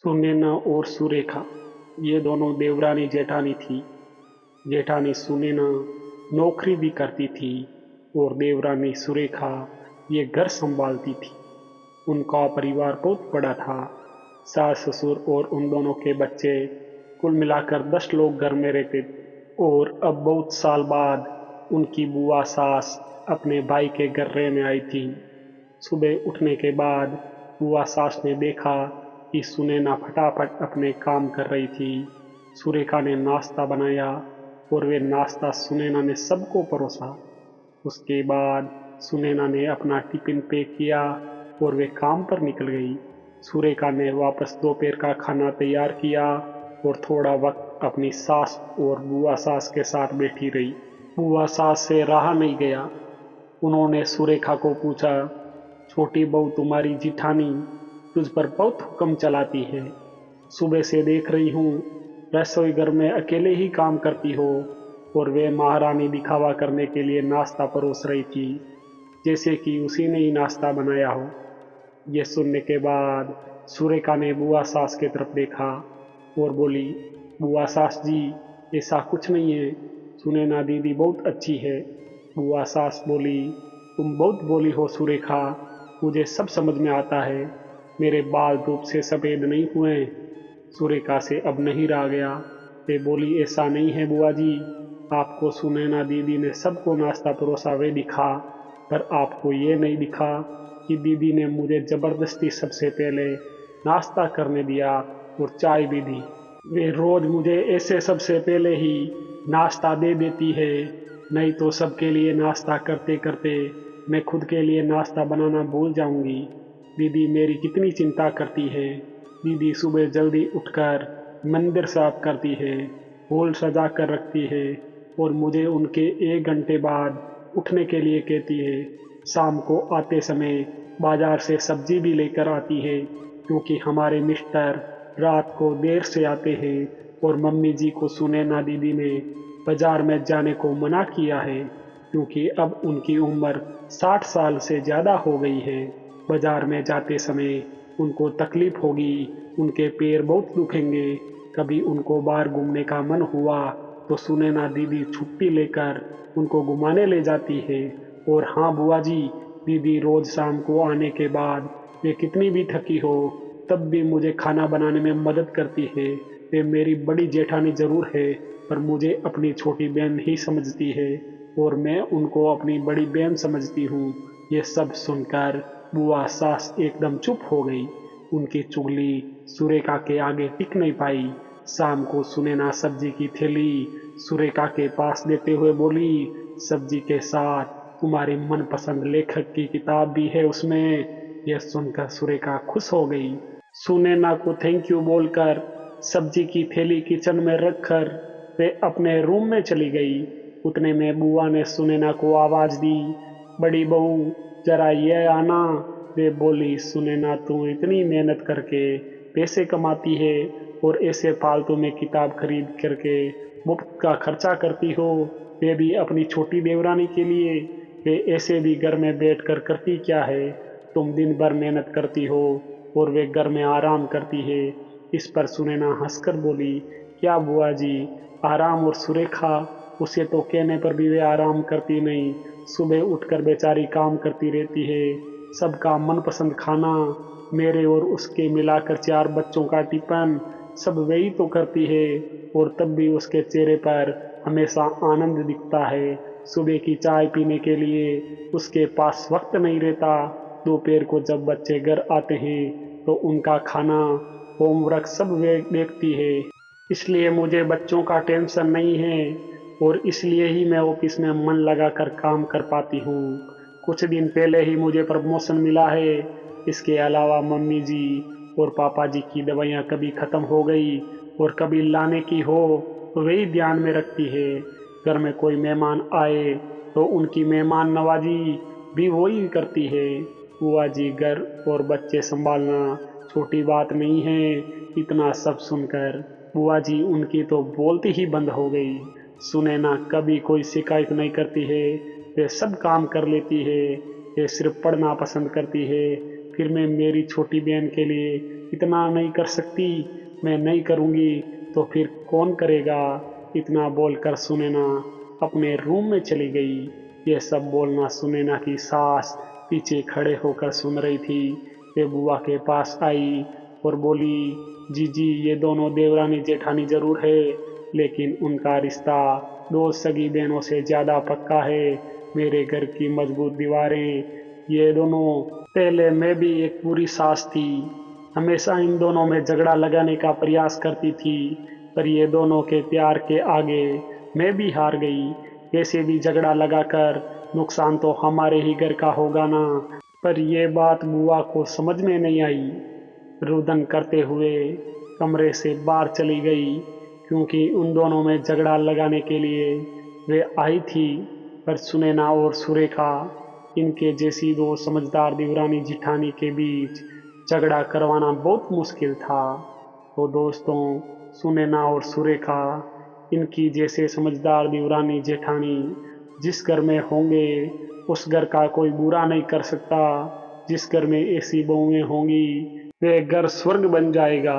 सुनैना और सुरेखा ये दोनों देवरानी जेठानी थी। जेठानी सुनैना नौकरी भी करती थी और देवरानी सुरेखा ये घर संभालती थी। उनका परिवार बहुत बड़ा था। सास ससुर और उन दोनों के बच्चे, कुल मिलाकर 10 लोग घर में रहते थे। और अब बहुत साल बाद उनकी बुआ सास अपने भाई के घर रहने आई थी। सुबह उठने के बाद बुआ सास ने देखा कि सुनैना फटाफट अपने काम कर रही थी। सुरेखा ने नाश्ता बनाया और वे नाश्ता सुनैना ने सबको परोसा। उसके बाद सुनैना ने अपना टिफिन पैक किया और वे काम पर निकल गई। सुरेखा ने वापस दोपहर का खाना तैयार किया और थोड़ा वक्त अपनी सास और बुआ सास के साथ बैठी रही। बुआ सास से रहा नहीं गया। उन्होंने सुरेखा को पूछा, छोटी बहू तुम्हारी जिठानी तुझ पर बहुत हुक्म चलाती है। सुबह से देख रही हूँ रसोई घर में अकेले ही काम करती हो। और वे महारानी दिखावा करने के लिए नाश्ता परोस रही थी, जैसे कि उसी ने ही नाश्ता बनाया हो। यह सुनने के बाद सुरेखा ने बुआ सास की तरफ देखा और बोली, बुआ सास जी, ऐसा कुछ नहीं है। सुनैना दीदी बहुत अच्छी है। बुआ सास बोली, तुम बहुत बोली हो सुरेखा, मुझे सब समझ में आता है। मेरे बाल धूप से सफ़ेद नहीं हुए। सुरेखा से अब नहीं रहा गया। वे बोली, ऐसा नहीं है बुआ जी, आपको सुनैना दीदी ने सबको नाश्ता परोसा वे दिखा, पर आपको ये नहीं दिखा कि दीदी ने मुझे ज़बरदस्ती सबसे पहले नाश्ता करने दिया और चाय भी दी। वे रोज़ मुझे ऐसे सबसे पहले ही नाश्ता दे देती है, नहीं तो सबके लिए नाश्ता करते करते मैं खुद के लिए नाश्ता बनाना भूल जाऊंगी। दीदी मेरी कितनी चिंता करती है। दीदी सुबह जल्दी उठकर मंदिर साफ करती है, फूल सजा कर रखती है और मुझे उनके 1 घंटे बाद उठने के लिए कहती है। शाम को आते समय बाजार से सब्जी भी लेकर आती है, क्योंकि हमारे मिस्टर रात को देर से आते हैं और मम्मी जी को सुनैना दीदी ने बाजार में जाने को मना किया है, क्योंकि अब उनकी उम्र 60 साल से ज़्यादा हो गई है। बाजार में जाते समय उनको तकलीफ होगी, उनके पैर बहुत दुखेंगे। कभी उनको बाहर घूमने का मन हुआ तो सुनैना दीदी छुट्टी लेकर उनको घुमाने ले जाती है। और हाँ बुआ जी, दीदी रोज़ शाम को आने के बाद वे कितनी भी थकी हो तब भी मुझे खाना बनाने में मदद करती है। वे मेरी बड़ी जेठानी ज़रूर है, पर मुझे अपनी छोटी बहन ही समझती है और मैं उनको अपनी बड़ी बहन समझती हूँ। ये सब सुनकर बुआ सास एकदम चुप हो गई। उनकी चुगली सुरेखा के आगे टिक नहीं पाई। शाम को सुनैना सब्जी की थैली सुरेखा के पास देते हुए बोली, सब्जी के साथ तुम्हारी मनपसंद लेखक की किताब भी है उसमें। यह सुनकर सुरेखा खुश हो गई। सुनैना को थैंक यू बोलकर सब्जी की थैली किचन में रखकर वे अपने रूम में चली गई। उतने में बुआ ने सुनैना को आवाज़ दी, बड़ी बहू जरा ये आना। वे बोली, सुनैना तू इतनी मेहनत करके पैसे कमाती है और ऐसे फालतू में किताब खरीद करके मुफ्त का खर्चा करती हो, वे भी अपनी छोटी देवरानी के लिए। वे ऐसे भी घर में बैठकर करती क्या है। तुम दिन भर मेहनत करती हो और वे घर में आराम करती है। इस पर सुनैना हंसकर बोली, क्या बुआ जी, आराम और सुरेखा, उसे तो कहने पर भी वे आराम करती नहीं। सुबह उठकर बेचारी काम करती रहती है। सबका मनपसंद खाना, मेरे और उसके मिलाकर 4 बच्चों का टिफिन, सब वही तो करती है। और तब भी उसके चेहरे पर हमेशा आनंद दिखता है। सुबह की चाय पीने के लिए उसके पास वक्त नहीं रहता। दोपहर को जब बच्चे घर आते हैं तो उनका खाना, होमवर्क सब वे देखती है। इसलिए मुझे बच्चों का टेंशन नहीं है और इसलिए ही मैं ऑफिस में मन लगाकर काम कर पाती हूँ। कुछ दिन पहले ही मुझे प्रमोशन मिला है। इसके अलावा मम्मी जी और पापा जी की दवाइयाँ कभी ख़त्म हो गई और कभी लाने की हो तो वही ध्यान में रखती है। घर में कोई मेहमान आए तो उनकी मेहमान नवाजी भी वही करती है। बुआ जी, घर और बच्चे संभालना छोटी बात नहीं है। इतना सब सुनकर बुआ जी उनकी तो बोलती ही बंद हो गई। सुनैना कभी कोई शिकायत नहीं करती है, वे सब काम कर लेती है। वे सिर्फ पढ़ना पसंद करती है, फिर मैं मेरी छोटी बहन के लिए इतना नहीं कर सकती? मैं नहीं करूँगी तो फिर कौन करेगा? इतना बोलकर सुनैना अपने रूम में चली गई। यह सब बोलना सुनैना की सास पीछे खड़े होकर सुन रही थी। वे बुआ के पास आई और बोली, जीजी ये दोनों देवरानी जेठानी जरूर है, लेकिन उनका रिश्ता दो सगी बहनों से ज़्यादा पक्का है। मेरे घर की मजबूत दीवारें ये दोनों। पहले मैं भी एक बुरी सास थी, हमेशा इन दोनों में झगड़ा लगाने का प्रयास करती थी, पर ये दोनों के प्यार के आगे मैं भी हार गई। कैसे भी झगड़ा लगाकर नुकसान तो हमारे ही घर का होगा ना। पर यह बात बुआ को समझ में नहीं आई। रुदन करते हुए कमरे से बाहर चली गई, क्योंकि उन दोनों में झगड़ा लगाने के लिए वे आई थी। पर सुनैना और सुरेखा, इनके जैसी दो समझदार देवरानी जिठानी के बीच झगड़ा करवाना बहुत मुश्किल था। तो दोस्तों, सुनैना और सुरेखा, इनकी जैसे समझदार देवरानी जेठानी जिस घर में होंगे उस घर का कोई बुरा नहीं कर सकता। जिस घर में ऐसी बहुएं होंगी वे घर स्वर्ग बन जाएगा।